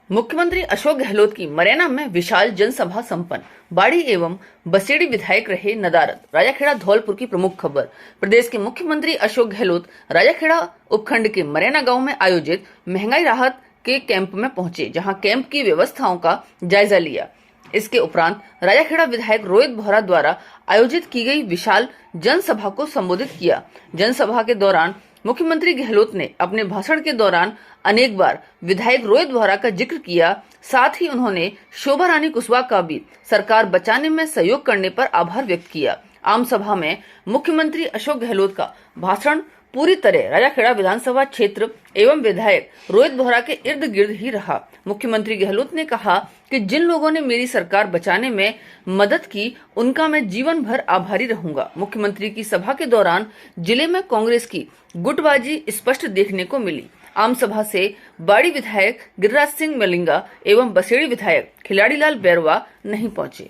मुख्यमंत्री अशोक गहलोत की मरैना में विशाल जनसभा संपन्न। बाड़ी एवं बसेड़ी विधायक रहे नदारद। राजाखेड़ा धौलपुर की प्रमुख खबर। प्रदेश के मुख्यमंत्री अशोक गहलोत राजाखेड़ा उपखंड के मरैना गांव में आयोजित महंगाई राहत के कैंप में पहुंचे, जहां कैंप की व्यवस्थाओं का जायजा लिया। इसके उपरांत राजाखेड़ा विधायक रोहित बोहरा द्वारा आयोजित की गई विशाल जनसभा को संबोधित किया। जनसभा के दौरान मुख्यमंत्री गहलोत ने अपने भाषण के दौरान अनेक बार विधायक रोहित बोहरा का जिक्र किया। साथ ही उन्होंने शोभा रानी कुशवाहा का भी सरकार बचाने में सहयोग करने पर आभार व्यक्त किया। आम सभा में मुख्यमंत्री अशोक गहलोत का भाषण पूरी तरह राजाखेड़ा विधानसभा क्षेत्र एवं विधायक रोहित बोहरा के इर्द गिर्द ही रहा। मुख्यमंत्री गहलोत ने कहा कि जिन लोगों ने मेरी सरकार बचाने में मदद की, उनका मैं जीवन भर आभारी रहूंगा। मुख्यमंत्री की सभा के दौरान जिले में कांग्रेस की गुटबाजी स्पष्ट देखने को मिली। आम सभा से बाड़ी विधायक गिरिराज सिंह मलिंगा एवं बसेड़ी विधायक खिलाड़ीलाल बैरवा नहीं पहुंचे।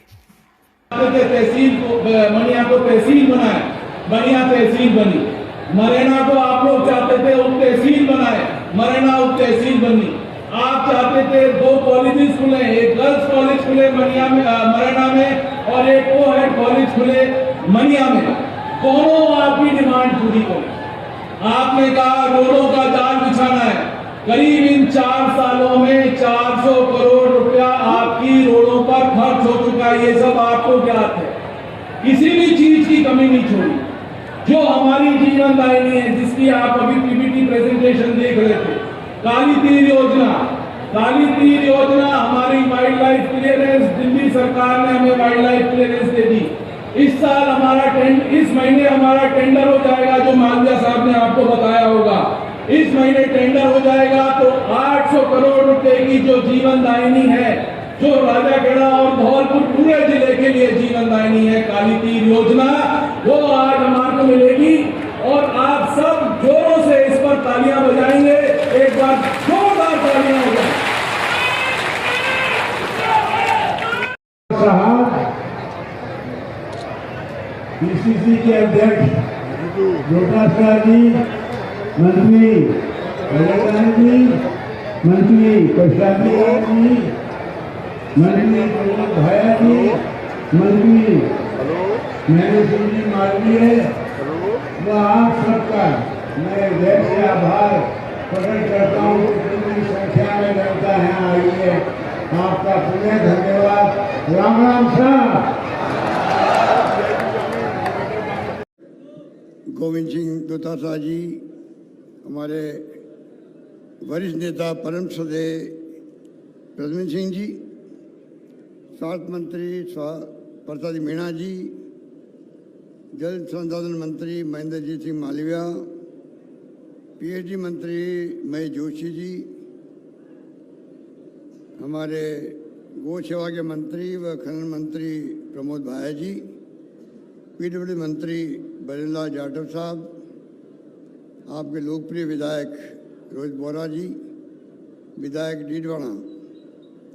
तहसील को मनिया को तहसील बनाए, मनिया तहसील बनी। मरैना को आप लोग चाहते थे उप तहसील बनाए, मरैना उप तहसील बनी। आप चाहते थे 2 कॉलेजेस खुले, एक गर्ल्स कॉलेज खुले मनिया में, मरैना में, और एक को-एड कॉलेज खुले मनिया में। दोनों आपकी डिमांड पूरी करें। आपने कहा रोडों का जाल बिछाना है। करीब इन 4 सालों में 400 करोड़ रुपया आपकी रोडों पर खर्च हो चुका है। ये सब आपको ज्ञात है। किसी भी चीज की कमी नहीं छोड़ी। जो हमारी जीवन दायिनी है, जिसकी आप अभी पीपीटी प्रेजेंटेशन देख रहे थे, काली तीर योजना, काली तीर योजना हमारी वाइल्ड लाइफ क्लियरेंस, दिल्ली सरकार ने हमें वाइल्ड लाइफ क्लियरेंस दे दी। इस साल इस महीने हमारा टेंडर हो जाएगा, जो मालविया साहब ने आपको बताया होगा। इस महीने टेंडर हो जाएगा तो 800 करोड़ रुपए की जो जीवन दायिनी है, जो राजाखेड़ा और धौलपुर पूरे जिले के लिए जीवन दायिनी है, काली तीर योजना, वो आज हमारे को मिलेगी। और आप सब जोरों से इस पर तालियां बजाएंगे। एक बार जोरदार तालियां हो जाए। पीसीसी के अध्यक्ष जोटासरा जी, मंत्री जी, मंत्री प्रसाद जी, मंत्री भाया जी, मंत्री महेंद्र सिंह जी मालवीय, व आप सबका मैं हृदय से आभार प्रकट करता हूँ। इतनी संख्या में जनता यहाँ आई है, आपका पुण्य धन्यवाद। राम राम साहब। गोविंद सिंह दोतासा जी, हमारे वरिष्ठ नेता परम श्रद्धेय प्रद्युम्न सिंह जी, स्वास्थ्य मंत्री प्रसाद मीणा जी, जल संसाधन मंत्री महेंद्रजीत सिंह मालविया, पीएचडी मंत्री महेश जोशी जी, हमारे गौ सेवा के मंत्री व खनन मंत्री प्रमोद भाया जी, पीडब्ल्यू मंत्री बरिंदर जाटव साहब, आपके लोकप्रिय विधायक रोहित बोहरा जी, विधायक डीडवाना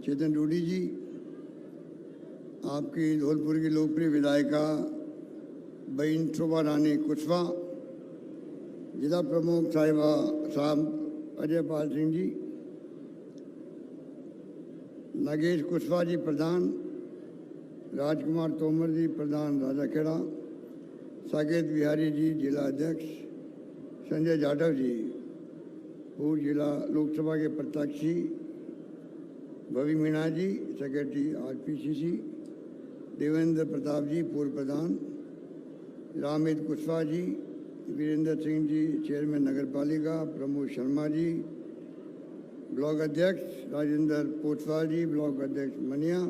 चेतन डूडी जी, आपकी धौलपुर की लोकप्रिय विधायिका बहन शोभा रानी कुशवाहा, जिला प्रमुख साहब अजयपाल सिंह जी, नागेश कुशवाहा जी प्रधान, राजकुमार तोमर जी प्रधान राजाखेड़ा, साकेत बिहारी जी जिला अध्यक्ष, संजय जाटव जी पूर्व जिला लोकसभा के प्रत्याशी, भवि मीणा जी सेक्रेटरी आरपीसीसी, देवेंद्र प्रताप जी पूर्व प्रधान, रामित कुशवाहा जी, वीरेंद्र सिंह जी चेयरमैन नगर पालिका, प्रमोद शर्मा जी ब्लॉक अध्यक्ष, राजेंद्र पोटवाल जी ब्लॉक अध्यक्ष मनिया,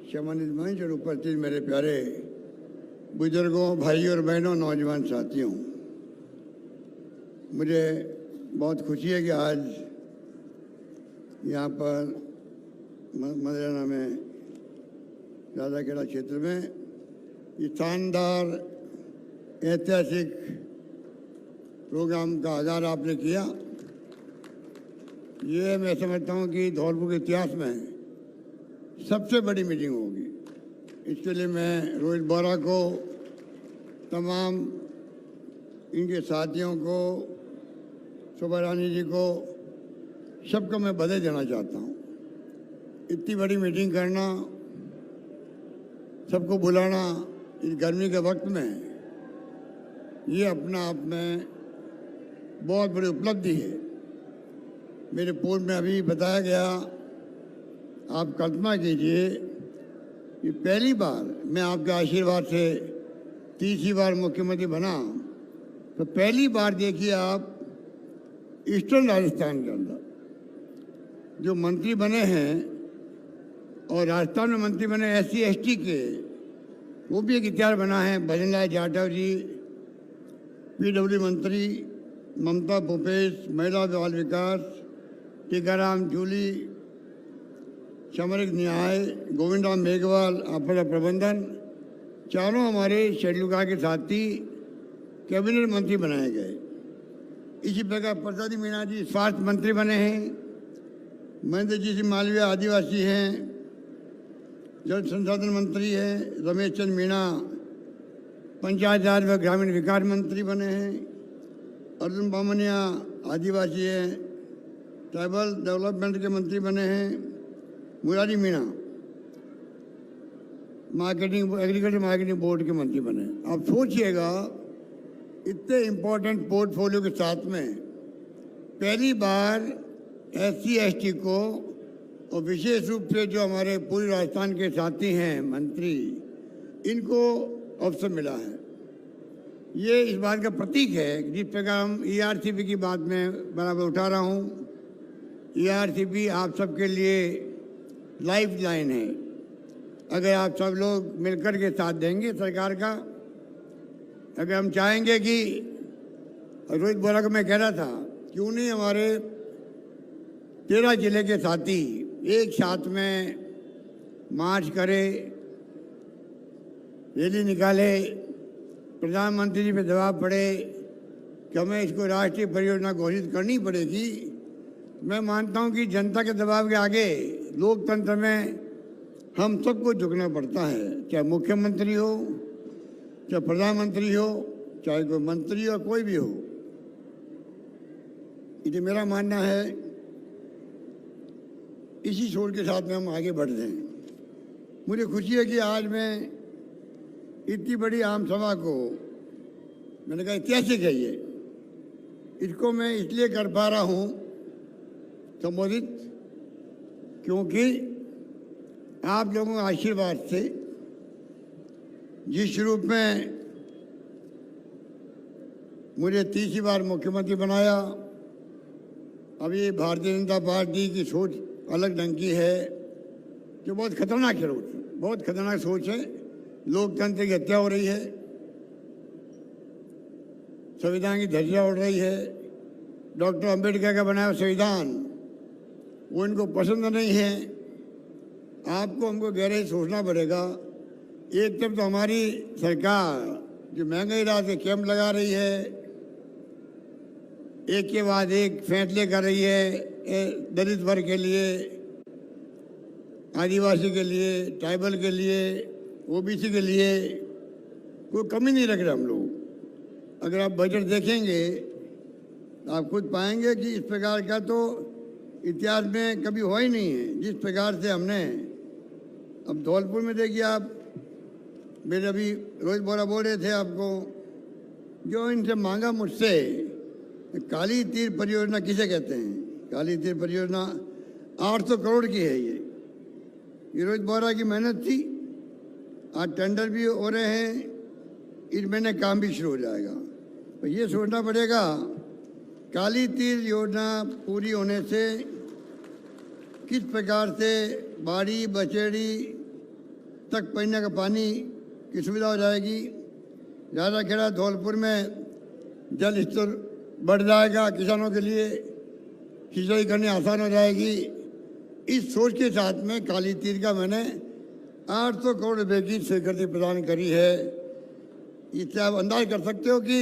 सम्मानित मंच और उपस्थित मेरे प्यारे बुजुर्गों, भाइयों और बहनों, नौजवान साथियों, मुझे बहुत खुशी है कि आज यहाँ पर मरैना में राजाखेड़ा क्षेत्र में ये शानदार ऐतिहासिक प्रोग्राम का आगाज आपने किया। ये मैं समझता हूँ कि धौलपुर के इतिहास में सबसे बड़ी मीटिंग होगी। इसके लिए मैं रोहित बोहरा को, तमाम इनके साथियों को, शोभा रानी जी को सबको मैं बधाई देना चाहता हूँ। इतनी बड़ी मीटिंग करना, सबको बुलाना इस गर्मी के वक्त में, ये अपना आप में बहुत बड़ी उपलब्धि है। मेरे पूर्व में अभी बताया गया, आप कल्पना कीजिए कि पहली बार मैं आपके आशीर्वाद से तीसरी बार मुख्यमंत्री बना, तो पहली बार देखिए आप ईस्टर्न राजस्थान के अंदर जो मंत्री बने हैं और राजस्थान में मंत्री बने SC ST के, वो भी एक इतिहास बना है। भजन लाल जाटव जी PW मंत्री, ममता भूपेश महिला बाल विकास, टीकाराम जूली सामरिक न्याय, गोविंद राम मेघवाल आपदा प्रबंधन, चारों हमारे शेड्यूल कास्ट के साथी कैबिनेट मंत्री बनाए गए। इसी प्रकार प्रसादी मीणा जी स्वास्थ्य मंत्री बने हैं, महेंद्र जी सिंह मालवीय आदिवासी हैं, जल संसाधन मंत्री हैं, रमेश चंद मीणा पंचायत राज व ग्रामीण विकास मंत्री बने हैं, अर्जुन बामनिया आदिवासी हैं, ट्राइबल डेवलपमेंट के मंत्री बने हैं, Murari Meena marketing agriculture marketing board के मंत्री बने। आप सोचिएगा, इतने इम्पोर्टेंट पोर्टफोलियो के साथ में पहली बार SC ST को, और विशेष रूप से जो हमारे पूरे राजस्थान के साथी हैं मंत्री, इनको अवसर मिला है। ये इस बात का प्रतीक है कि जिस प्रकार हम ERCP की बात में बराबर उठा रहा हूँ, ERCP आप सबके लिए लाइफ लाइन है। अगर आप सब लोग मिलकर के साथ देंगे सरकार का, अगर हम चाहेंगे कि रोहित बोरा को मैं कह रहा था, क्यों नहीं हमारे 13 जिले के साथी एक साथ में मार्च करे, रैली निकाले, प्रधानमंत्री जी पे दबाव पड़े कि हमें इसको राष्ट्रीय परियोजना घोषित करनी पड़ेगी। मैं मानता हूं कि जनता के दबाव के आगे लोकतंत्र में हम सबको झुकना पड़ता है, चाहे मुख्यमंत्री हो, चाहे प्रधानमंत्री हो, चाहे कोई मंत्री हो, कोई भी हो। ये मेरा मानना है। इसी सोच के साथ में हम आगे बढ़ रहे हैं। मुझे खुशी है कि आज मैं इतनी बड़ी आम सभा को, मैंने कहा ऐतिहासिक है ये, इसको मैं इसलिए कर पा रहा हूँ संबोधित, क्योंकि आप लोगों के आशीर्वाद से जिस रूप में मुझे तीसरी बार मुख्यमंत्री बनाया, अभी भारतीय जनता पार्टी की सोच अलग ढंग की है, जो बहुत खतरनाक है, बहुत खतरनाक सोच है। लोकतंत्र की हत्या हो रही है, संविधान की धज्जियां उड़ रही है। डॉक्टर अंबेडकर का बनाया संविधान वो इनको पसंद नहीं है। आपको हमको गहराई सोचना पड़ेगा। एक तरफ तो हमारी सरकार जो महंगाई रात के कैंप लगा रही है, एक के बाद एक फैसले कर रही है दलित वर्ग के लिए, आदिवासी के लिए, ट्राइबल के लिए, OBC के लिए, कोई कमी नहीं रख रहे हम लोग। अगर आप बजट देखेंगे तो आप खुद पाएंगे कि इस प्रकार का तो इतिहास में कभी हुआ ही नहीं है। जिस प्रकार से हमने, अब धौलपुर में देखिए आप, मेरे अभी रोहित बोरा बोल रहे थे आपको, जो इनसे मांगा मुझसे, काली तीर परियोजना किसे कहते हैं? काली तीर परियोजना 800 करोड़ की है। ये रोहित बोरा की मेहनत थी। आज टेंडर भी हो रहे हैं, इस महीने काम भी शुरू हो जाएगा। तो ये सोचना पड़ेगा, काली तीर योजना पूरी होने से किस प्रकार से बाड़ी बचेड़ी तक पीने का पानी की सुविधा हो जाएगी। राजाखेड़ा धौलपुर में जल स्तर बढ़ जाएगा, किसानों के लिए सिंचाई करनी आसान हो जाएगी। इस सोच के साथ में काली तीर का मैंने 800 करोड़ रुपए की स्वीकृति प्रदान करी है। इससे आप अंदाज कर सकते हो कि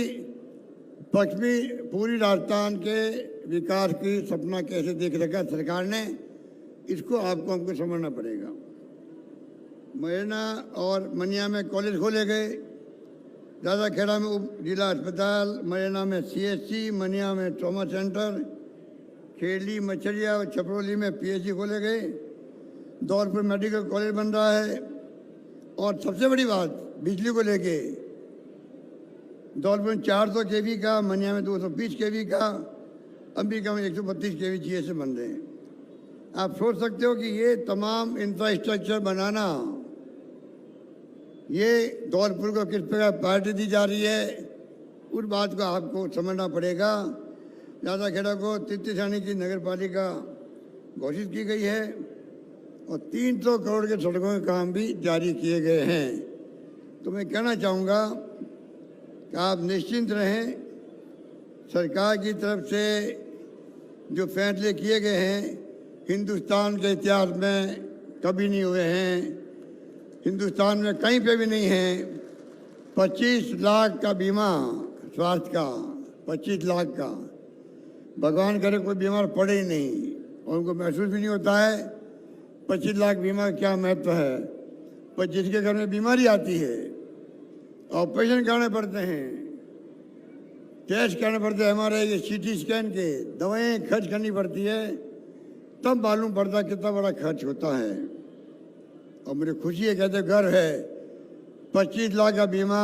पश्चिमी पूरी राजस्थान के विकास की सपना कैसे देख रखा सरकार ने। इसको आपको हमको समझना पड़ेगा। मुरैना और मनिया में कॉलेज खोले गए, राजाखेड़ा में उप जिला अस्पताल, मुरैना में CHC, मनिया में ट्रॉमा सेंटर, खेली, मछलिया और छपरौली में पीएचडी खोले गए। धौलपुर मेडिकल कॉलेज बन रहा है। और सबसे बड़ी बात बिजली को लेके, धौलपुर में 400 केवी का, मनिया में 220 केवी का, अंबिका में 132 केवी जीएसए बन रहे हैं। आप सोच सकते हो कि ये तमाम इंफ्रास्ट्रक्चर बनाना, ये धौलपुर को किस प्रकार प्रायोरिटी दी जा रही है, उस बात को आपको समझना पड़ेगा। राजाखेड़ा को तृतीय श्रेणी की नगर पालिका घोषित की गई है और 300 करोड़ के सड़कों के काम भी जारी किए गए हैं। तो मैं कहना चाहूँगा कि आप निश्चिंत रहें। सरकार की तरफ से जो फैसले किए गए हैं हिंदुस्तान के इतिहास में कभी नहीं हुए हैं, हिंदुस्तान में कहीं पे भी नहीं है। 25 लाख का बीमा स्वास्थ्य का, 25 लाख का। भगवान करे कोई बीमार पड़े ही नहीं और उनको महसूस भी नहीं होता है 25 लाख बीमा क्या महत्व है। पर जिसके घर में बीमारी आती है, ऑपरेशन कराने पड़ते हैं, टेस्ट कराने पड़ते हैं, हमारे सीटी स्कैन के, दवाएं खर्च करनी पड़ती है, तब मालूम पड़ता कितना बड़ा खर्च होता है। और मुझे खुशी है, कहते गर्व है, 25 लाख का बीमा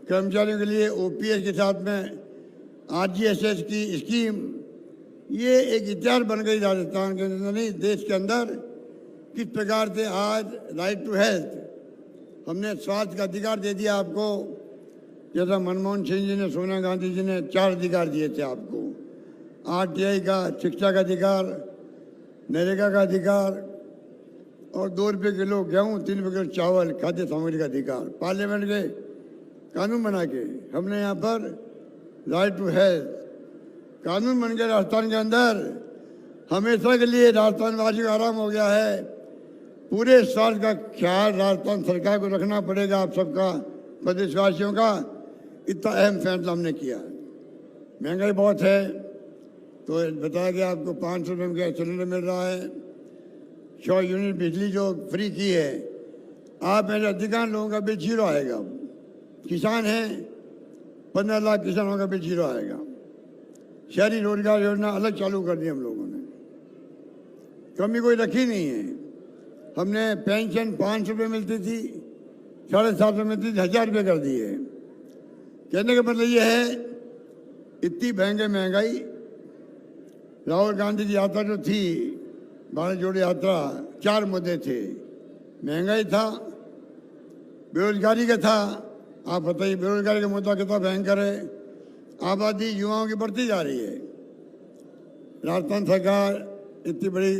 कर्मचारियों के लिए ओपीएस के साथ में आरजीएसएस की स्कीम, ये एक इतिहास बन गई राजस्थान के अंदर नहीं देश के अंदर। किस प्रकार से आज राइट टू हेल्थ हमने स्वास्थ्य का अधिकार दे दिया आपको। जैसा मनमोहन सिंह जी ने, सोनिया गांधी जी ने 4 अधिकार दिए थे आपको, आरटीआई का, शिक्षा का अधिकार, नरेगा का अधिकार और 2 रुपये किलो गेहूँ, 3 रुपये किलो चावल, खाद्य सामग्री का अधिकार। पार्लियामेंट के कानून बना के हमने यहाँ पर राइट टू हेल्थ कानून बन गया राजस्थान के अंदर। हमेशा के लिए राजस्थान वासियों का आराम हो गया है। पूरे स्वास्थ्य का ख्याल राजस्थान सरकार को रखना पड़ेगा, आप सबका, प्रदेशवासियों का। इतना अहम फैसला हमने किया। महंगाई बहुत है, तो बताया गया आपको 500 रुपये में गैस सिलेंडर मिल रहा है। 100 यूनिट बिजली जो फ्री की है, आप मेरे अधिकांश लोगों का बिल 0 आएगा। किसान हैं, 15 लाख किसानों का बिल 0 आएगा। शहरी रोजगार योजना अलग चालू कर दी हम लोगों ने, कमी कोई रखी नहीं है। हमने पेंशन 500 रुपये मिलती थी, 750 मिलती थी, 1000 रुपये कर दी है। कहने का मतलब ये है, इतनी भयंकर महंगाई। राहुल गांधी की यात्रा जो थी, भारत जोड़ो यात्रा, 4 मुद्दे थे। महंगाई था, बेरोजगारी का था। आप बताइए बेरोजगारी का मुद्दा कितना भयंकर है। आबादी युवाओं की बढ़ती जा रही है। राजस्थान सरकार इतनी बड़ी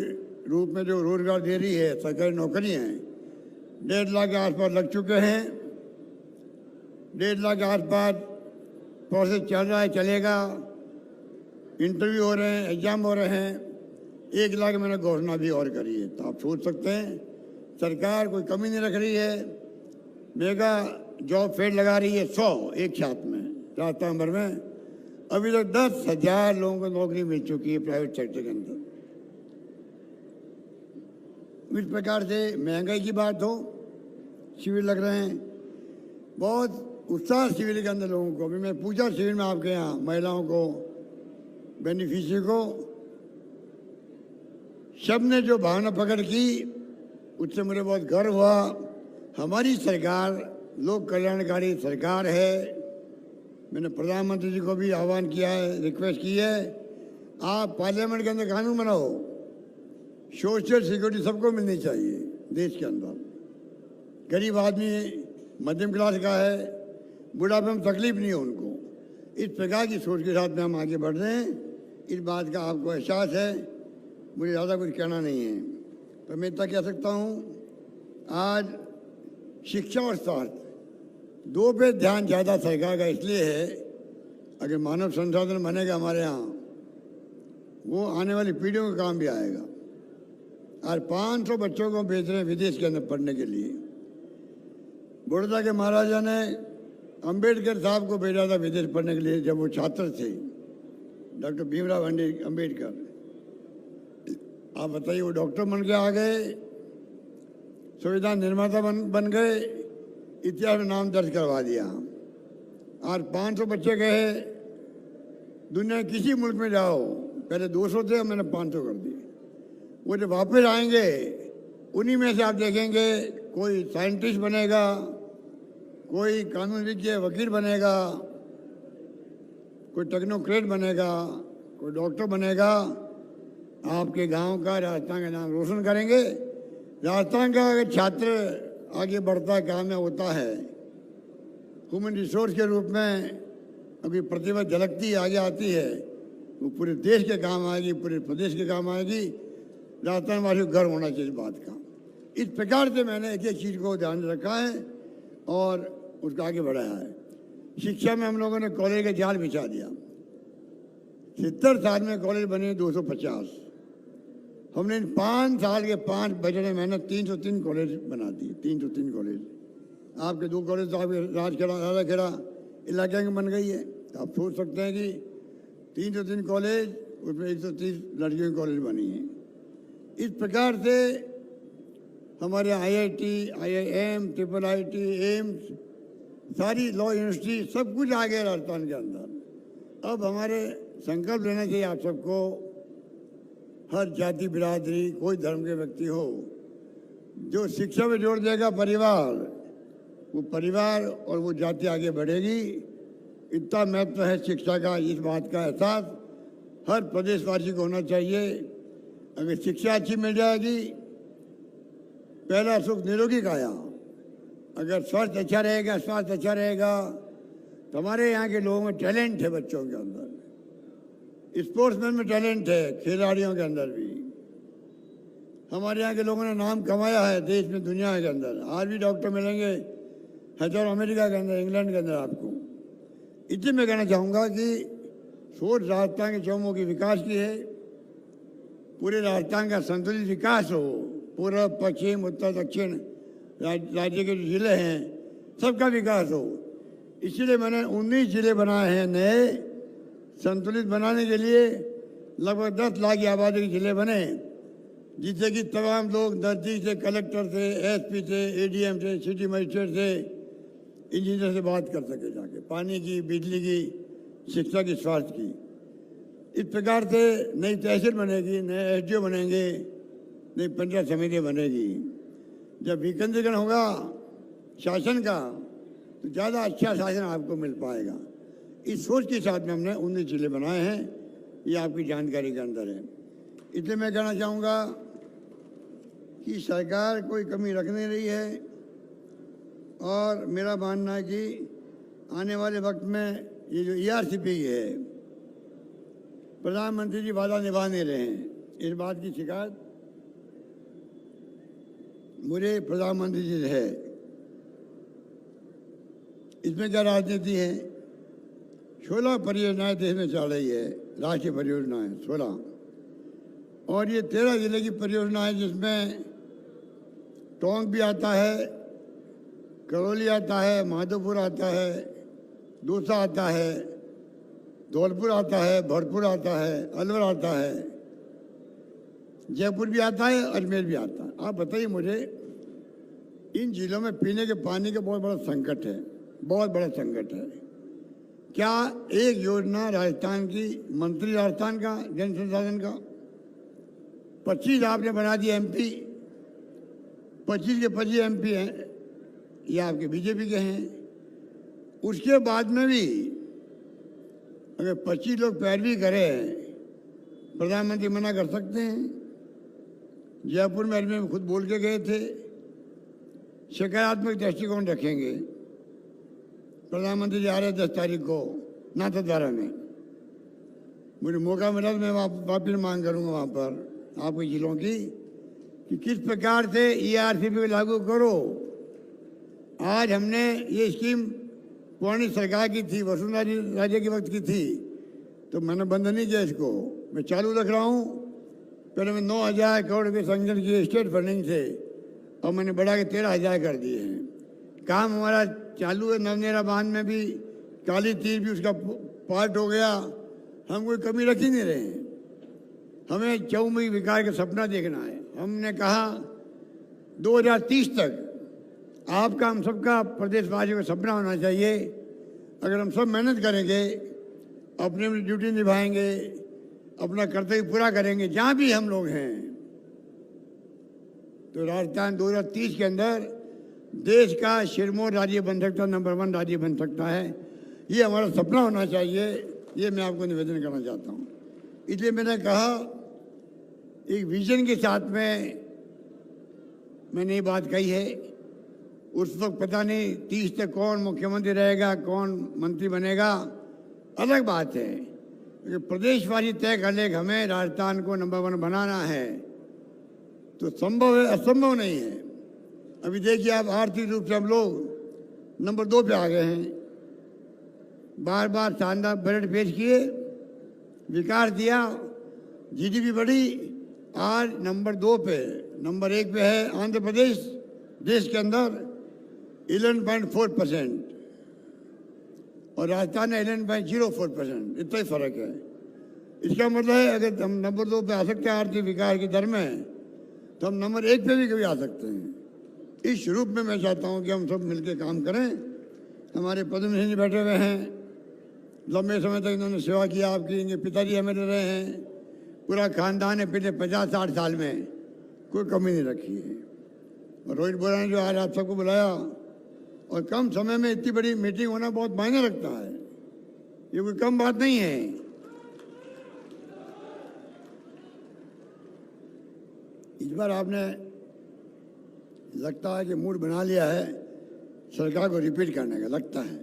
रूप में जो रोजगार दे रही है, सरकारी नौकरियां 1.5 लाख के आसपास लग चुके हैं। 1.5 लाख के आसपास प्रोसेस चल रहा है, चलेगा। इंटरव्यू हो रहे हैं, एग्जाम हो रहे हैं। 1 लाख मैंने घोषणा भी और करी है। तो आप सोच सकते हैं सरकार कोई कमी नहीं रख रही है। मेगा जॉब फेयर लगा रही है 100 एक साथ में राजस्थान भर में। अभी तक 10,000 लोगों को नौकरी मिल चुकी है प्राइवेट सेक्टर के अंदर। इस प्रकार से महंगाई की बात हो, शिविर लग रहे हैं, बहुत उत्साह शिविर के अंदर लोगों को। अभी मैं पूछा शिविर में आपके यहाँ महिलाओं को, बेनिफिशियरी को, सब ने जो भावना प्रकट की, उससे मुझे बहुत गर्व हुआ। हमारी सरकार लोक कल्याणकारी सरकार है। मैंने प्रधानमंत्री जी को भी आह्वान किया है, रिक्वेस्ट की है, आप पार्लियामेंट के अंदर कानून बनाओ। सोशल सिक्योरिटी सबको मिलनी चाहिए देश के अंदर। गरीब आदमी मध्यम क्लास का है, बुढ़ापे में तकलीफ नहीं है उनको। इस प्रकार की सोच के साथ में हम आगे बढ़ रहे हैं। इस बात का आपको एहसास है। मुझे ज़्यादा कुछ कहना नहीं है, पर मैं इतना कह सकता हूँ, आज शिक्षा और स्वास्थ्य 2 पे ध्यान ज़्यादा सरकार का इसलिए है, अगर मानव संसाधन बनेगा हमारे यहाँ, वो आने वाली पीढ़ियों का काम भी आएगा। और 500 बच्चों को भेज रहे हैं विदेश के अंदर पढ़ने के लिए। बड़ौदा के महाराजा ने अंबेडकर साहब को भेजा था विदेश पढ़ने के लिए, जब वो छात्र थे, डॉक्टर भीमराव अंबेडकर। आप बताइए, वो डॉक्टर बन के आ गए, संविधान निर्माता बन गए, इतिहास में नाम दर्ज करवा दिया। और 500 बच्चे गए, दुनिया किसी मुल्क में जाओ, पहले 200 थे, अब मैंने 500 कर दिए। वो जब वापस आएंगे उन्हीं में से आप देखेंगे कोई साइंटिस्ट बनेगा, कोई कानून विज्ञ वकील बनेगा, कोई टेक्नोक्रेट बनेगा, कोई डॉक्टर बनेगा। आपके गांव का, राजस्थान का नाम रोशन करेंगे। राजस्थान का अगर छात्र आगे बढ़ता है, कामयाब होता है, ह्यूमन रिसोर्स के रूप में अभी प्रतिभा झलकती आगे आती है, वो पूरे देश के काम आएगी, पूरे प्रदेश के काम आएगी। राजस्थान वासियों को गर्व होना चाहिए इस बात का। इस प्रकार से मैंने एक एक चीज़ को ध्यान में रखा है और उसका आगे बढ़ाया है। शिक्षा में हम लोगों ने कॉलेज का जाल बिछा दिया। 70 साल में कॉलेज बने 250। हमने इन 5 साल के 5 बजट में मैंने 303 कॉलेज बना दिए। 303 कॉलेज। आपके 2 कॉलेज तो आपके राजाखेड़ा इलाके में बन गई है। तो आप सोच सकते हैं कि 303 कॉलेज, उसमें 130 लड़कियों की कॉलेज बनी है। इस प्रकार से हमारे IIT, IIM, IIIT, एम्स, सारी लॉ यूनिवर्सिटी, सब कुछ आ गया राजस्थान के अंदर। अब हमारे संकल्प लेना चाहिए आप सबको, हर जाति बिरादरी, कोई धर्म के व्यक्ति हो, जो शिक्षा में जोड़ देगा परिवार, वो परिवार और वो जाति आगे बढ़ेगी। इतना महत्व है शिक्षा का, इस बात का एहसास हर प्रदेशवासी को होना चाहिए। अगर शिक्षा अच्छी मिल जाएगी, पहला सुख निरोगी काया। अगर स्वास्थ्य अच्छा रहेगा, स्वास्थ्य अच्छा रहेगा, तो हमारे यहाँ के लोगों में टैलेंट है, बच्चों के अंदर स्पोर्ट्समैन में टैलेंट है, खिलाड़ियों के अंदर भी। हमारे यहाँ के लोगों ने नाम कमाया है देश में, दुनिया के अंदर। आज भी डॉक्टर मिलेंगे हजारों अमेरिका के अंदर, इंग्लैंड के अंदर आपको। इतने मैं कहना चाहूँगा कि सोच राजस्थान के चौमुखी की विकास की है। पूरे राजस्थान का संतुलित विकास हो, पूर्व, पश्चिम, उत्तर, दक्षिण राज्य के जो जिले हैं सबका विकास हो। इसीलिए मैंने 19 जिले बनाए हैं नए। संतुलित बनाने के लिए लगभग 10 लाख की आबादी के जिले बने, जिससे कि तमाम लोग नजदीक से, कलेक्टर से, SP से, ADM से, सिटी मजिस्ट्रेट से, इंजीनियर से बात कर सके जाके, पानी की, बिजली की, शिक्षा की, स्वास्थ्य की। इस प्रकार से नई तहसील बनेगी, नए SDO बनेंगे, नई पंचायत समिति बनेगी। जब विकेंद्रीकरण होगा शासन का, तो ज़्यादा अच्छा शासन आपको मिल पाएगा। इस सोच के साथ में हमने 19 जिले बनाए हैं। ये आपकी जानकारी के अंदर है। इसलिए मैं कहना चाहूँगा कि सरकार कोई कमी रख नहीं रही है, और मेरा मानना है कि आने वाले वक्त में ये जो ERCP है, प्रधानमंत्री जी वादा निभा नहीं रहे हैं। इस बात की शिकायत मुझे प्रधानमंत्री जी है। इसमें क्या राजनीति है? 16 परियोजनाएं देश में चल रही है, राष्ट्रीय परियोजनाएं 16, और ये 13 जिले की परियोजना है, जिसमें टोंक भी आता है, करौली आता है, माधोपुर आता है, दूसा आता है, धौलपुर आता है, भरतपुर आता है, अलवर आता है, जयपुर भी आता है, अजमेर भी आता है। आप बताइए मुझे, इन जिलों में पीने के पानी का बहुत बड़ा संकट है, बहुत बड़ा संकट है। क्या एक योजना राजस्थान की, मंत्री राजस्थान का जन संसाधन का 25 आपने बना दिए MP, 25 के 25 MP हैं, ये आपके BJP के हैं। उसके बाद में भी अगर 25 लोग पैरवी करें, प्रधानमंत्री मना कर सकते हैं? जयपुर में अजमेर में खुद बोल के गए थे, सकारात्मक दृष्टिकोण रखेंगे। प्रधानमंत्री जी आ रहे 10 तारीख को नाथद्वारा में। मुझे मौका मिला तो मैं वापस मांग करूँगा वहाँ पर आपके जिलों की, कि किस प्रकार से ERCP को लागू करो। आज हमने ये स्कीम पुरानी सरकार की थी, वसुंधरा राजे के वक्त की थी, तो मैंने बंद नहीं किया इसको, मैं चालू रख रहा हूँ। पहले मैं 9,000 करोड़ रुपये संकलन किए स्टेट फंडिंग से, और मैंने बढ़ा के 13,000 कर दिए हैं। काम हमारा चालू है। नवनेरा बांध में भी, काली तीर भी उसका पार्ट हो गया। हम कोई कमी रख ही नहीं रहे हैं। हमें चौमुखी विकास का सपना देखना है। हमने कहा 2030 तक आपका, हम सबका, प्रदेशवासियों का सपना होना चाहिए। अगर हम सब मेहनत करेंगे, अपनी अपनी ड्यूटी निभाएंगे, अपना कर्तव्य पूरा करेंगे जहाँ भी हम लोग हैं। तो राजस्थान 2030 के अंदर देश का सिरमौर राज्य बन सकता, नंबर 1 राज्य बन सकता है। ये हमारा सपना होना चाहिए। ये मैं आपको निवेदन करना चाहता हूँ। इसलिए मैंने कहा एक विजन के साथ में मैंने ये बात कही है। उस वक्त पता नहीं 30 तक कौन मुख्यमंत्री रहेगा, कौन मंत्री बनेगा, अलग बात है। प्रदेशवासी तय कर ले हमें राजस्थान को नंबर 1 बनाना है, तो संभव है, असंभव नहीं है। अभी देखिए आप, आर्थिक रूप से हम लोग नंबर 2 पे आ गए हैं। बार बार शानदार बजट पेश किए, विकास दिया, जीडीपी बढ़ी। आज नंबर 2 पे, नंबर 1 पे है आंध्र प्रदेश, देश के अंदर 11.4% और राजस्थान है 11.04%। इतना ही फर्क है। इसका मतलब है अगर हम नंबर 2 पे आ सकते हैं आर्थिक विकास की दर में, तो हम नंबर 1 पे भी कभी आ सकते हैं। इस रूप में मैं चाहता हूं कि हम सब मिलकर काम करें। हमारे पद्म सिंह जी बैठे हुए हैं, लंबे समय तक इन्होंने सेवा किया आपकी। इनके पिताजी एमएलए रहे हैं, पूरा खानदान है। पिछले 50-60 साल में कोई कमी नहीं रखी है। और रोहित बोरा ने जो आज आप सबको बुलाया, और कम समय में इतनी बड़ी मीटिंग होना बहुत मायने रखता है। ये कोई कम बात नहीं है। इस बार आपने लगता है कि मूड बना लिया है सरकार को रिपीट करने का, लगता है।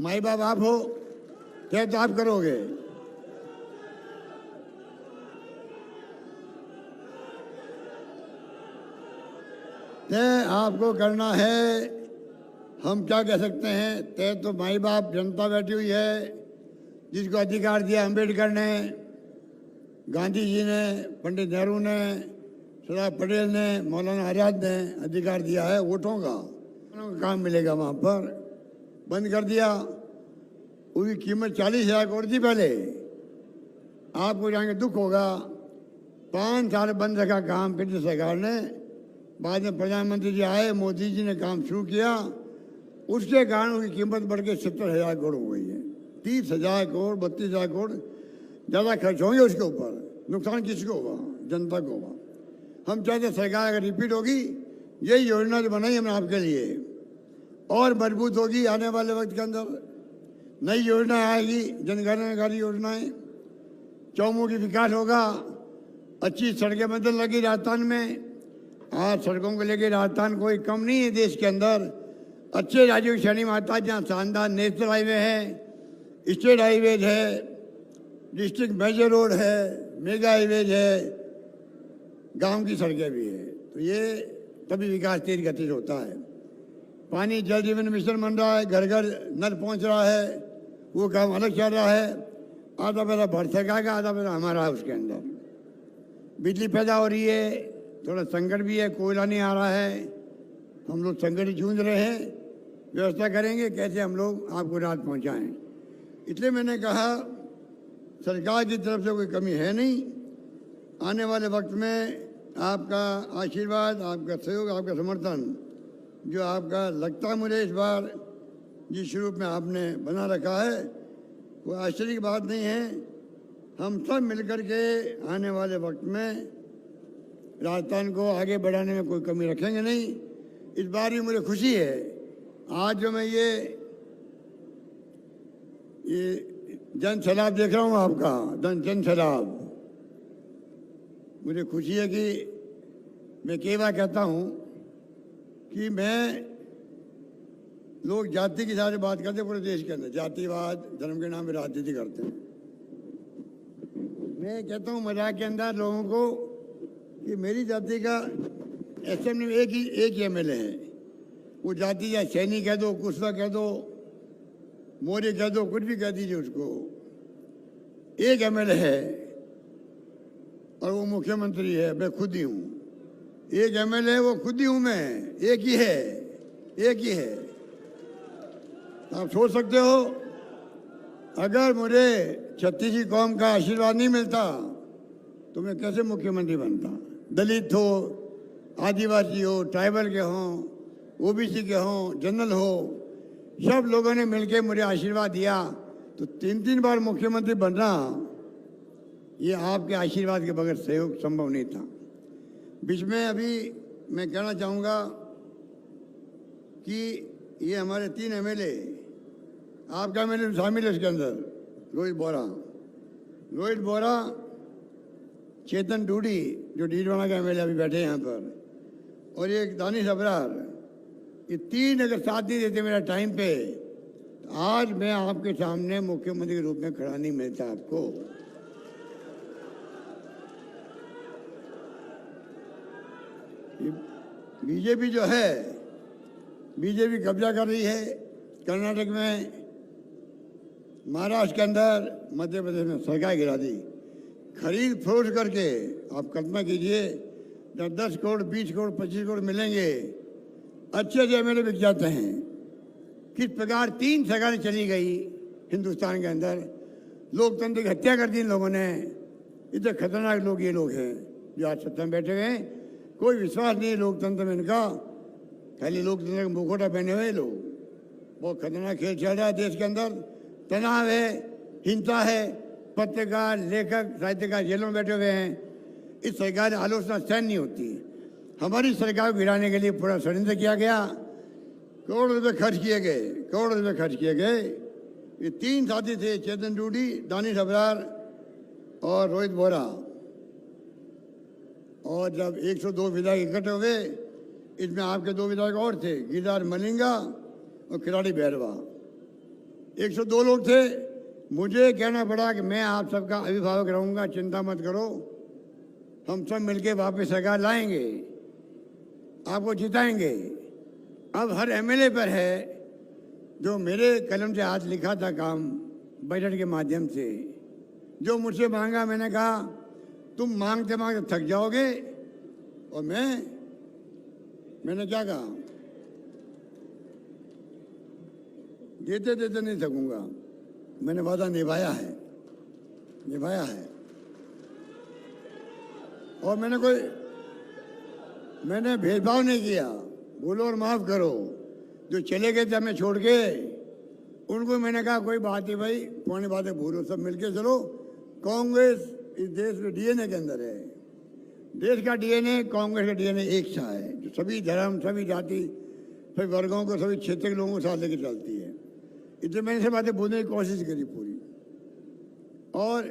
माई बाप आप हो, क्या तो आप करोगे। तय आपको करना है। हम क्या कह सकते हैं, तय तो माई बाप जनता बैठी हुई है, जिसको अधिकार दिया अम्बेडकर ने, गांधी जी ने, पंडित नेहरू ने, सरदार पटेल ने, मौलाना आजाद ने अधिकार दिया है वोटों का। काम मिलेगा वहाँ पर, बंद कर दिया। उसकी कीमत 40,000 करोड़ थी पहले। आपको जाके दुख होगा, 5 साल बंद रखा काम पिछली सरकार ने। बाद में प्रधानमंत्री जी आए, मोदी जी ने काम शुरू किया, उसके कारण उसकी कीमत बढ़ के 70,000 करोड़ हो गई है। 30,000 करोड़, 32,000 करोड़ ज़्यादा खर्च होंगे उसके ऊपर। नुकसान किसको होगा? जनता को होगा। हम चाहते सरकार अगर रिपीट होगी, यही योजना जो बनाई हमने आपके लिए और मजबूत होगी। आने वाले वक्त के अंदर नई योजना आएगी, जनकल्याणकारी योजनाएं, चौमुखी विकास होगा, अच्छी सड़कें बदल लगी राजस्थान में। आज सड़कों को लेकर राजस्थान कोई कम नहीं है देश के अंदर। अच्छे राज्यों की श्रेणी में आता है, जहाँ शानदार नेशनल हाईवे है, स्टेट हाईवेज है, डिस्ट्रिक्ट मेजर रोड है, मेगा हाईवेज है, गांव की सड़कें भी है। तो ये तभी विकास तेज गति से होता है। पानी जल जीवन मिशन बन रहा है, घर घर नल पहुंच रहा है, वो काम अलग चल रहा है। आधा पैसा भारत सरकार का, आधा पैसा हमारा है उसके अंदर। बिजली पैदा हो रही है, थोड़ा संकट भी है, कोयला नहीं आ रहा है, हम लोग संकट जूझ रहे हैं। व्यवस्था करेंगे कैसे हम लोग आपको राहत पहुंचाएं। इसलिए मैंने कहा सरकार की तरफ से कोई कमी है नहीं। आने वाले वक्त में आपका आशीर्वाद, आपका सहयोग, आपका समर्थन जो आपका लगता है मुझे इस बार जिस रूप में आपने बना रखा है, वो आश्चर्य की बात नहीं है। हम सब मिलकर के आने वाले वक्त में राजस्थान को आगे बढ़ाने में कोई कमी रखेंगे नहीं। इस बार भी मुझे खुशी है, आज जो मैं ये जन सैलाब देख रहा हूँ आपका, जन सैलाब, मुझे खुशी है कि मैं कई बार कहता हूँ कि मैं, लोग जाति की सारी बात करते हैं पूरे देश के अंदर, जातिवाद धर्म के नाम पे राजनीति करते हैं। मैं कहता हूँ मजाक के अंदर लोगों को कि मेरी जाति का असेंबली में एक ही एमएलए है। वो जाति या सैनी कह दो, कुशवा कह दो, मौर्य कह दो, कुछ भी कह दीजिए उसको, एक एमएलए है और वो मुख्यमंत्री है, मैं खुद ही हूँ। एक एमएलए है, वो खुद ही हूँ मैं, एक ही है, एक ही है। आप सोच सकते हो अगर मुझे छत्तीसी कौम का आशीर्वाद नहीं मिलता तो मैं कैसे मुख्यमंत्री बनता। दलित हो, आदिवासी हो, ट्राइबल के हों, ओबीसी के हों, जनरल हो, सब लोगों ने मिलकर मुझे आशीर्वाद दिया। तो 3-3 बार मुख्यमंत्री बनना ये आपके आशीर्वाद के बगैर सहयोग संभव नहीं था। बीच में अभी मैं कहना चाहूँगा कि ये हमारे 3 एमएलए, आपका एमएलए शामिल है इसके अंदर, रोहित बोरा, चेतन टूडी जो डीडवाना का एमएलए अभी बैठे हैं यहाँ पर, और ये दानिश अबरार, ये 3 अगर साथ नहीं देते मेरा टाइम पे, तो आज मैं आपके सामने मुख्यमंत्री के रूप में खड़ा नहीं मिलता आपको। बीजेपी जो है, बीजेपी कब्जा कर रही है कर्नाटक में, महाराष्ट्र के अंदर, मध्य प्रदेश में सरकार गिरा दी। खरीद फरोख्त करके आप कल्पना कीजिए, जब 10 करोड़ 20 करोड़ 25 करोड़ मिलेंगे, अच्छे एमएलए बिक जाते हैं। किस प्रकार 3 सरकारें चली गई हिंदुस्तान के अंदर, लोकतंत्र की हत्या कर दी इन लोगों ने। इतने खतरनाक लोग ये लोग हैं जो आज सत्ता में बैठे हुए हैं। कोई विश्वास नहीं है लोकतंत्र में इनका, खाली लोकतंत्र का मुखौटा पहने हुए लोग। बहुत खतरनाक खेल चल रहा है देश के अंदर, तनाव है, हिंसा है, पत्रकार, लेखक, साहित्यकार जेलों में बैठे हुए हैं। इस सरकार की आलोचना सहन नहीं होती। हमारी सरकार को गिराने के लिए पूरा षड्यंत्र किया गया, करोड़ों रुपए खर्च किए गए। ये 3 साथी थे, चेतन टूडी, दानिश अबरार और रोहित बोरा। और जब 102 विधायक इकट्ठे हुए, इसमें आपके 2 विधायक और थे, गिरिराज मलिंगा और खिलाड़ी भैरवा। 102 लोग थे। मुझे कहना पड़ा कि मैं आप सबका अभिभावक रहूँगा, चिंता मत करो, हम सब मिलके वापस सरकार लाएंगे, आपको जिताएंगे। अब हर एमएलए पर है जो मेरे कलम से हाथ लिखा था काम बजट के माध्यम से, जो मुझसे मांगा, मैंने कहा तुम मांगते मांगते थक जाओगे, और मैंने क्या कहा, देते देते नहीं थकूंगा। मैंने वादा निभाया है। और मैंने भेदभाव नहीं किया। भूलो और माफ़ करो। जो चले गए थे हमें छोड़ के, उनको मैंने कहा कोई बात नहीं भाई, पुरानी बातें भूलो, सब मिलके चलो। कांग्रेस इस देश में डीएनए के अंदर है। देश का डीएनए, कांग्रेस का डीएनए एक सा है, जो सभी धर्म, सभी जाति, सभी वर्गों को, सभी क्षेत्र के लोगों को साथ लेकर चलती है। इसलिए मैंने सब बातें बोलने की कोशिश करी पूरी। और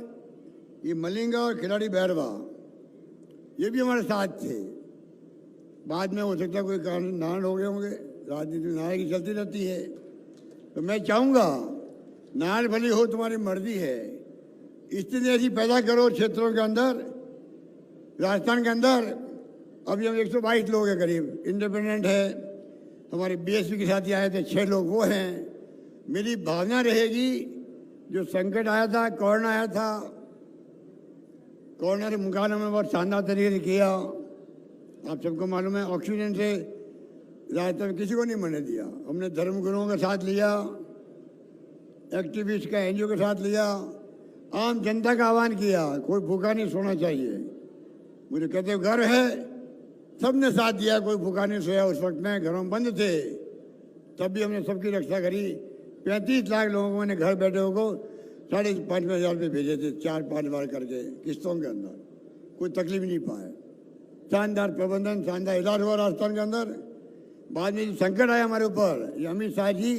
ये मलिंगा और खिलाड़ी भैरवा, ये भी हमारे साथ थे। बाद में हो सकता है कोई कारण नारायण हो गए होंगे, राजनीति में नारायण की चलती रहती है। तो मैं चाहूँगा नारायण भली हो, तुम्हारी मर्जी है, स्थिति ऐसी पैदा करो क्षेत्रों के अंदर। राजस्थान के अंदर अभी हम 122 लोग हैं करीब, इंडिपेंडेंट है। हमारे बीएसपी के साथी आए थे 6 लोग, वो हैं। मेरी भावना रहेगी, जो संकट आया था, कोरोना आया था, कोरोना के मुकाबले में बहुत शानदार तरीके से किया। आप सबको मालूम है, ऑक्सीजन से राजस्थान में किसी को नहीं मरने दिया। हमने धर्मगुरुओं का साथ लिया, एक्टिविस्ट का, एनजीओ के साथ लिया, आम जनता का आह्वान किया, कोई भूखा नहीं सोना चाहिए। मुझे कहते हुए गर्व है, सबने साथ दिया, कोई भूखा नहीं सोया। उस वक्त में घरों में बंद थे, तब भी हमने सबकी रक्षा करी। 35 लाख लोगों को मैंने घर बैठे हुए को 5,500 रुपये भेजे थे, 4-5 बार करके किस्तों के अंदर। कोई तकलीफ नहीं पाए। शानदार प्रबंधन, शानदार इलाज हुआ राजस्थान के अंदर। बाद में संकट आया हमारे ऊपर, ये अमित शाह जी,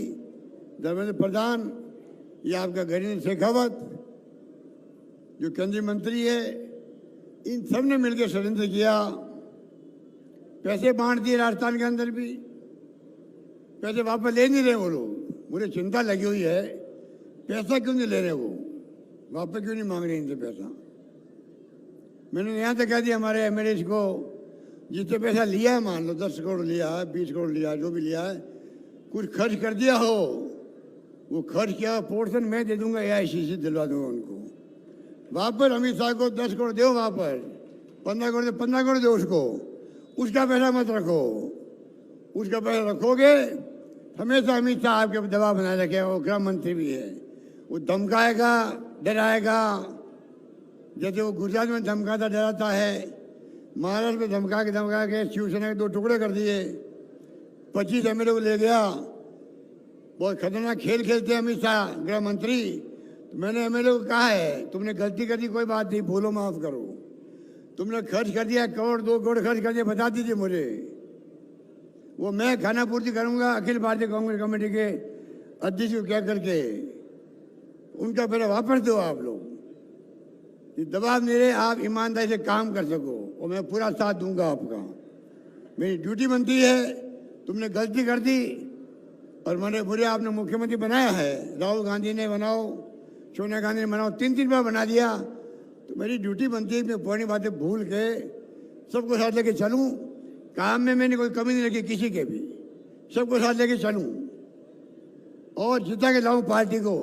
धर्मेंद्र प्रधान, ये आपका गजेंद्र शेखावत जो केंद्रीय मंत्री है, इन सब ने मिलकर षड्यंत्र किया। पैसे बांट दिए राजस्थान के अंदर भी, पैसे वापस ले नहीं रहे वो लोग। मुझे चिंता लगी हुई है, पैसा क्यों नहीं ले रहे वो, वापस क्यों नहीं मांग रहे इनसे पैसा। मैंने यहाँ तक कह दिया हमारे एमएलए को, जितने पैसा लिया है, मान लो 10 करोड़ लिया है, 20 करोड़ लिया है, जो भी लिया है, कुछ खर्च कर दिया हो, वो खर्च किया पोर्शन मैं दे दूंगा, AICC दिलवा दूंगा उनको। वापस अमित शाह को 10 करोड़ दो, वापस 15 करोड़ दे, 15 करोड़ दो उसको। उसका पैसा मत रखो, उसका पैसा रखोगे हमेशा अमित शाह आपके दबाव बनाए रखेगा। वो गृह मंत्री भी है, वो धमकाएगा, डराएगा। जैसे वो गुजरात में धमकाता डराता है, महाराष्ट्र में धमका के शिवसेना के 2 टुकड़े कर दिए, 25 एमएलए को ले गया। बहुत खतरनाक खेल खेलते हैं अमित शाह गृह मंत्री। तो मैंने एमएलए को कहा है, तुमने गलती कर दी, कोई बात नहीं, भूलो माफ करो। तुमने खर्च कर दिया, 1 करोड़ 2 करोड़ खर्च कर दिया, बता दीजिए मुझे, वो मैं खाना पूर्ति करूंगा अखिल भारतीय कांग्रेस कमेटी के अध्यक्ष को क्या करके, उनका पहले वापस दो आप लोग। ये दबाव नहीं रहे, आप ईमानदारी से काम कर सको और मैं पूरा साथ दूंगा आपका। मेरी ड्यूटी बनती है। तुमने गलती कर दी और मैंने बुरे आपने मुख्यमंत्री बनाया है, राहुल गांधी ने बनाओ, सोनिया गांधी ने बनाओ, 3 बार बना दिया, तो मेरी ड्यूटी बनती है मैं पुरानी बातें भूल के सबको साथ लेके चलूं। काम में मैंने कोई कमी नहीं रखी किसी के भी, सबको साथ लेके चलूं और जिता के लाऊं पार्टी को।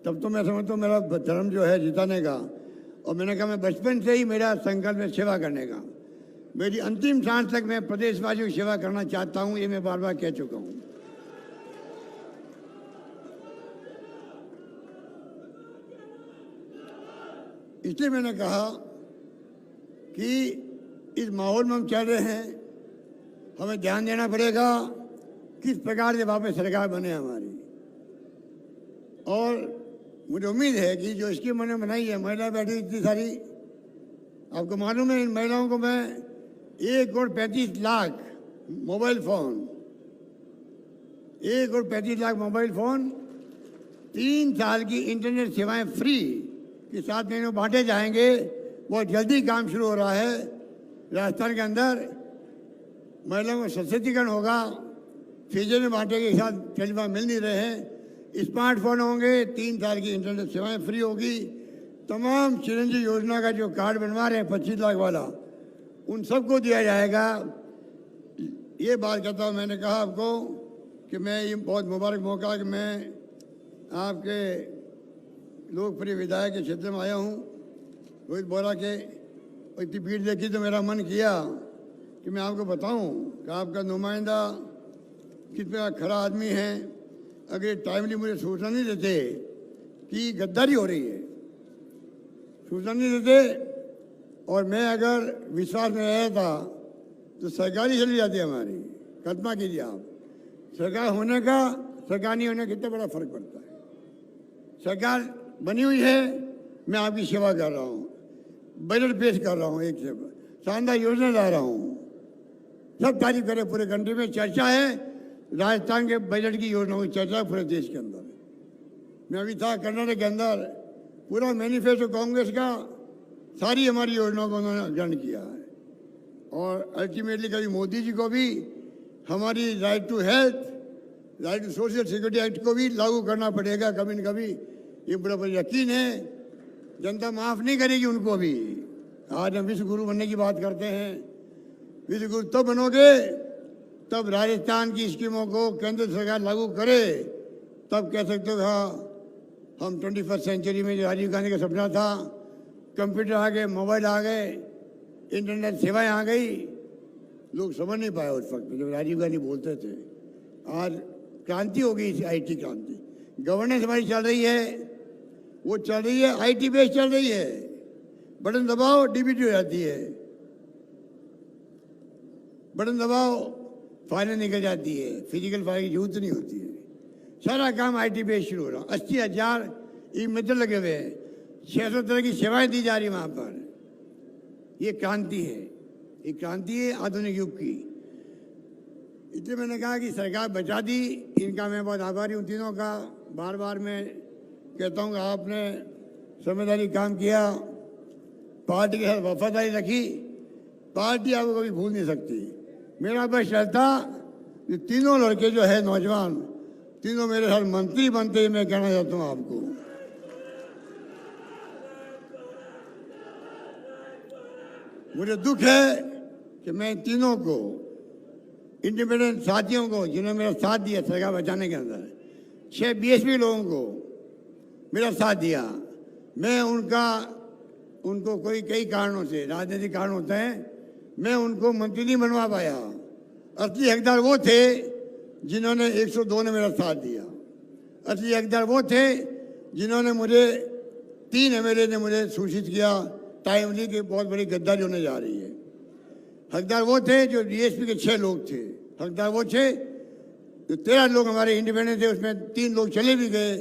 तब तो मैं समझता हूँ मेरा धर्म जो है जिताने का। और मैंने कहा मैं बचपन से ही मेरा संकल्प है सेवा करने का। मेरी अंतिम सांस तक मैं प्रदेशवासियों की सेवा करना चाहता हूँ, ये मैं बार बार कह चुका हूँ। इसलिए मैंने कहा कि इस माहौल में हम चल रहे हैं, हमें ध्यान देना पड़ेगा किस प्रकार से वापस सरकार बने हमारी। और मुझे उम्मीद है कि जो स्कीम मैंने बनाई है, महिला बैठी इतनी सारी, आपको मालूम है इन महिलाओं को मैं 1,35,00,000 मोबाइल फ़ोन, 1,35,00,000 मोबाइल फ़ोन, 3 साल की इंटरनेट सेवाएं फ्री के साथ में बांटे जाएंगे। बहुत जल्दी काम शुरू हो रहा है राजस्थान के अंदर। महिलाओं को सशक्तिकरण होगा, फ्रीजर में बांटे के साथ टेलीफोन मिल नहीं रहे हैं, स्मार्टफोन होंगे, 3 साल की इंटरनेट सेवाएं फ्री होगी। तमाम चिरंजीवी योजना का जो कार्ड बनवा रहे हैं 25 लाख वाला, उन सबको दिया जाएगा। ये बात कहता हूँ, मैंने कहा आपको कि मैं ये बहुत मुबारक मौका कि मैं आपके लोकप्रिय विधायक के क्षेत्र में आया हूँ रोहित बोरा के। और इतनी भीड़ देखी तो मेरा मन किया कि मैं आपको बताऊँ कि आपका नुमाइंदा कितना खरा आदमी है। अगर टाइमली मुझे सूचना नहीं देते कि गद्दारी हो रही है, सूचना नहीं देते, और मैं अगर विश्वास में रहा था तो सरकार ही चली जाती है हमारी। कल्पना कीजिए आप, सरकार होने का सरकार नहीं होने का कितना बड़ा फर्क पड़ता है। सरकार बनी हुई है, मैं आपकी सेवा कर रहा हूँ, बजट पेश कर रहा हूँ, एक से शानदार योजना ला रहा हूँ, सब तारीफ करें, पूरे कंट्री में चर्चा है। राजस्थान के बजट की योजनाओं की चर्चा है पूरे देश के अंदर। मैं अभी था कर्नाटक के अंदर, पूरा मैनिफेस्टो कांग्रेस का, सारी हमारी योजनाओं को उन्होंने ग्रहण किया है। और अल्टीमेटली कभी मोदी जी को भी हमारी right to health, right to social security act को भी लागू करना पड़ेगा कभी न कभी, ये बड़ा बड़ा यकीन है। जनता माफ़ नहीं करेगी उनको भी। आज हम विश्व गुरु बनने की बात करते हैं, विश्व गुरु तब बनोगे तब राजस्थान की स्कीमों को केंद्र सरकार लागू करे, तब कह सकते हो हाँ हम 21वीं सेंचुरी में, जो राजीव गांधी का सपना था, कंप्यूटर आ गए, मोबाइल आ गए, इंटरनेट सेवाएं आ गई। लोग समझ नहीं पाए उस वक्त जब राजीव गांधी बोलते थे। आज क्रांति हो गई, IT क्रांति। गवर्नेंस हमारी चल रही है, वो चल रही है IT बेस चल रही है। बटन दबाओ DBT हो जाती है, बटन दबाओ फाइलें निकल जाती है, फिजिकल फाइल की जरूरत नहीं होती है। सारा काम IT बेस शुरू हो रहा। 80,000 ई-मित्र लगे हुए हैं, 600 तरह की सेवाएं दी जा रही वहाँ पर। ये क्रांति है, ये क्रांति है आधुनिक युग की। इसलिए मैंने कहा कि सरकार बचा दी, इनका मैं बहुत आभारी हूँ तीनों का। बार बार मैं कहता हूँ कि आपने समझदारी काम किया, पार्टी के साथ वफादारी रखी, पार्टी आपको कभी भूल नहीं सकती। मेरा बस चलता कि तीनों लड़के जो है नौजवान, तीनों मेरे साथ मंत्री बनते ही मैं कहना चाहता हूँ आपको। मुझे दुख है कि मैं तीनों को, इंडिपेंडेंट साथियों को जिन्होंने मेरा साथ दिया सरकार बचाने के अंदर, 6 BSP लोगों को मेरा साथ दिया, मैं उनको कई कारणों से, राजनीतिक कारण होते हैं, मैं उनको मंत्री नहीं बनवा पाया। असली हकदार वो थे जिन्होंने 102 ने मेरा साथ दिया। असली हकदार वो थे जिन्होंने मुझे 3 MLA ने मुझे सूचित किया टाइमली कि बहुत बड़ी गद्दारी होने जा रही है। हकदार वो थे जो DSP के 6 लोग थे। हकदार वो थे जो 13 लोग हमारे इंडिपेंडेंट थे, उसमें 3 लोग चले भी गए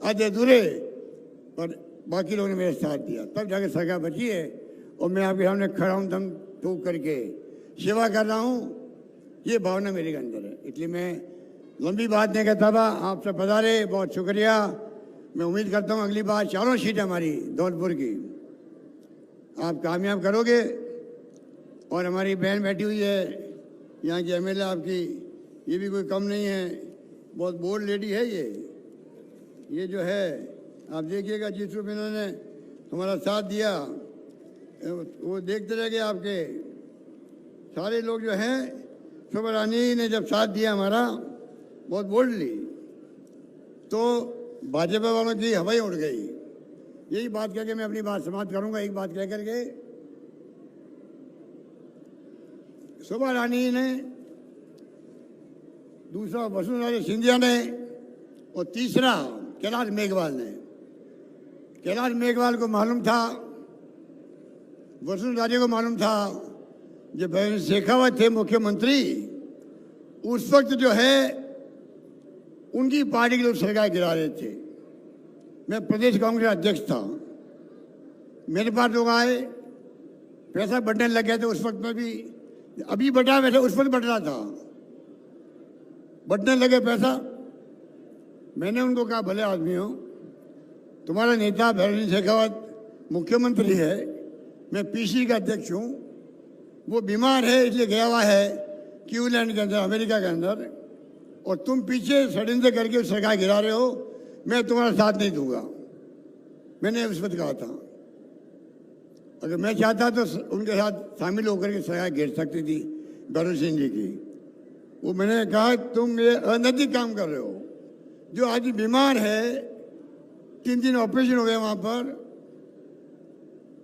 आधे अधूरे। पर बाकी लोगों ने मेरा साथ दिया, तब जाके सरकार बची है। और मैं आपके सामने खड़ा हूँ दम टूक करके सेवा कर रहा हूँ, ये भावना मेरे के अंदर है। इसलिए मैं लंबी बात नहीं कहता था, आप सब पधारे, बहुत शुक्रिया। मैं उम्मीद करता हूँ अगली बार चारों सीट हमारी धौलपुर की आप कामयाब करोगे। और हमारी बहन बैठी हुई है यहाँ की एमएलए आपकी, ये भी कोई कम नहीं है, बहुत बोल्ड लेडी है ये जो है। आप देखिएगा जिस रूप इन्होंने हमारा साथ दिया, वो देखते रह गए आपके सारे लोग जो हैं। शोभा रानी ने जब साथ दिया हमारा बहुत बोल्डली, तो भाजपा वालों की हवाई उड़ गई। यही बात कह के मैं अपनी बात समाप्त करूंगा। एक बात कह करके, शोभा रानी ने, दूसरा वसुंधरा सिंधिया ने, और तीसरा कैलाश मेघवाल ने। कैलाश मेघवाल को मालूम था, वसुंधरा को मालूम था, जब शेखावत थे मुख्यमंत्री उस वक्त जो है उनकी पार्टी के लोग सरकार गिरा रहे थे। मैं प्रदेश कांग्रेस अध्यक्ष था, मेरे पास लोग आए, पैसा बढ़ने लग गया था उस वक्त में भी, अभी बढ़ा वैसे उस वक्त बढ़ रहा था, बढ़ने लगे पैसा। मैंने उनको कहा भले आदमी हो, तुम्हारा नेता भैरव शेखावत मुख्यमंत्री है, मैं पीसी का अध्यक्ष हूँ, वो बीमार है इसलिए गया हुआ है क्यूलैंड के अंदर, अमेरिका के अंदर, और तुम पीछे षड्यंत्र करके सरकार गिरा रहे हो, मैं तुम्हारा साथ नहीं दूंगा। मैंने उस वक्त कहा था अगर मैं चाहता तो उनके साथ शामिल होकर के सरकार गिर सकती थी भैरव सिंह जी की। वो मैंने कहा तुम ये अनैतिक काम कर रहे हो। जो आज बीमार है, 3 दिन ऑपरेशन हो गए वहाँ पर,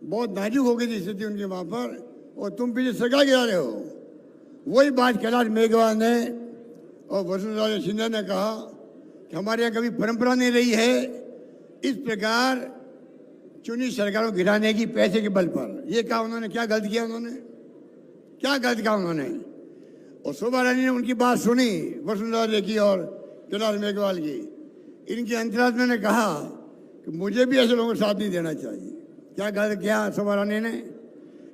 बहुत नाजुक हो गई थी स्थिति उनकी वहाँ पर, और तुम पीछे सरकार गिरा रहे हो। वही बात कैलाश मेघवाल ने और वसुंधरा सिंधिया ने कहा कि हमारे यहाँ कभी परंपरा नहीं रही है इस प्रकार चुनी सरकारों को गिराने की पैसे के बल पर। ये कहा उन्होंने, क्या गलत किया उन्होंने, क्या गलत कहा उन्होंने। और शोभा रानी ने उनकी बात सुनी, वसुंधरा की और कैलाश मेघवाल की। इनकी अंतरात्मा ने कहा कि मुझे भी ऐसे लोगों को साथ नहीं देना चाहिए। क्या गलत किया शोभा रानी ने,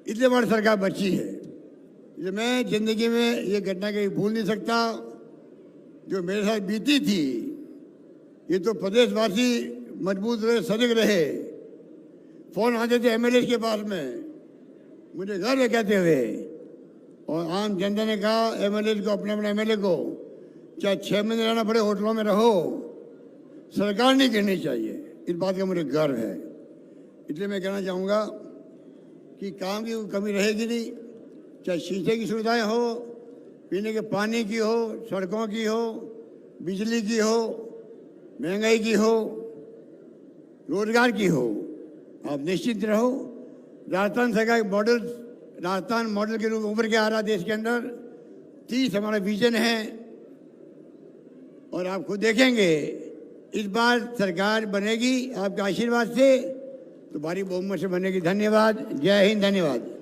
इसलिए हमारी सरकार बची है। इसलिए मैं जिंदगी में ये घटना कहीं भूल नहीं सकता जो मेरे साथ बीती थी। ये तो प्रदेशवासी मजबूत रहे, सजग रहे, फोन आते थे एमएलए के पास में, मुझे गर्व है कहते हुए। और आम जनता ने कहा एमएलए को, अपने अपने एमएलए को, चाहे 6 महीने रहना पड़े होटलों में रहो, सरकार नहीं गिरनी चाहिए। इस बात का मुझे गर्व है। इसलिए मैं कहना चाहूँगा कि काम की कमी रहेगी नहीं, चाहे शीशे की सुविधाएं हो, पीने के पानी की हो, सड़कों की हो, बिजली की हो, महंगाई की हो, रोजगार की हो। आप निश्चित रहो, राजस्थान सरकार मॉडल, राजस्थान मॉडल के रूप उभर के आ रहा देश के अंदर। 30 हमारा विजन है, और आप खुद देखेंगे इस बार सरकार बनेगी आपके आशीर्वाद से, तो भारी बहुमत से बनेगी। धन्यवाद। जय हिंद। धन्यवाद।